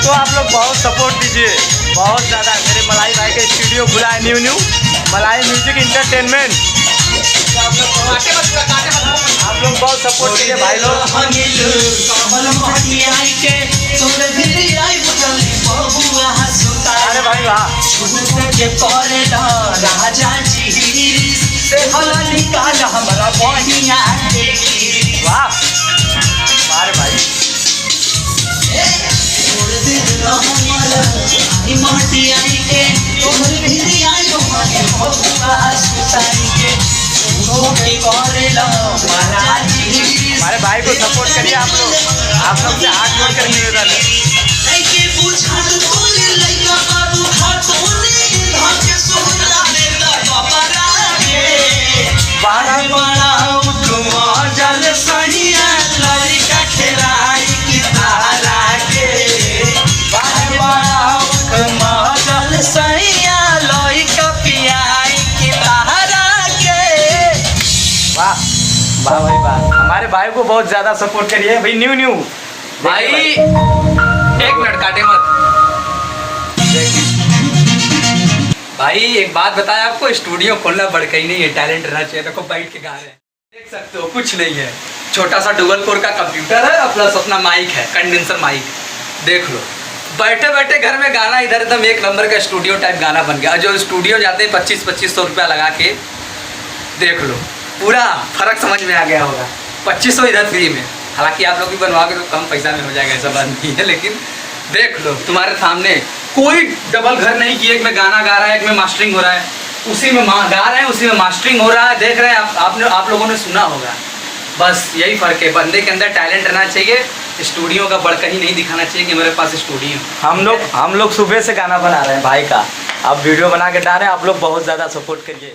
को आप लोग बहुत सपोर्ट दीजिए, बहुत ज़्यादा। मेरे मलाई भाई का स्टूडियो खुला है न्यू मलाई म्यूजिक इंटरटेनमेंट। आप लोग बहुत सपोर्ट कीजिए भाई लोग। अरे भाई वाह, वाह अरे भाई हमारे भाई को सपोर्ट करिए आप लोग से हाथ जोड़ कर निवेदन है। वाह भाई वाह, हमारे भाई को बहुत ज्यादा सपोर्ट करिए भाई। न्यू भाई एक मिनट काटे मत भाई। एक बात बताया आपको, स्टूडियो खोलना बड़का ही नहीं है, टैलेंट रहना चाहिए। देखो बैठ के गा रहे हैं, देख सकते हो, कुछ नहीं है। छोटा सा डुअल कोर का कंप्यूटर है और प्लस अपना माइक है, कंडेंसर माइक। देख लो, बैठे बैठे घर में गाना, इधर एकदम एक नंबर का स्टूडियो टाइप गाना बन गया। जो स्टूडियो जाते हैं 2500 रुपया लगा के, देख लो पूरा फर्क समझ में आ गया होगा। 2500 इधर फ्री में, हालांकि आप लोग भी बनवाओगे तो कम पैसा में हो जाएगा, ऐसा बात नहीं है। लेकिन देख लो तुम्हारे सामने कोई डबल घर नहीं कि एक में गाना गा रहा है, एक में मास्टरिंग हो रहा है, उसी में गा रहे हैं, उसी में मास्टरिंग हो रहा है। देख रहे हैं आप लोगों ने सुना होगा। बस यही फ़र्क है, बंदे के अंदर टैलेंट रहना चाहिए। स्टूडियो का बड़का ही नहीं दिखाना चाहिए कि मेरे पास स्टूडियो। हम लोग सुबह से गाना बना रहे हैं भाई का, अब वीडियो बना के डाल रहे हैं। आप लोग बहुत ज़्यादा सपोर्ट करिए।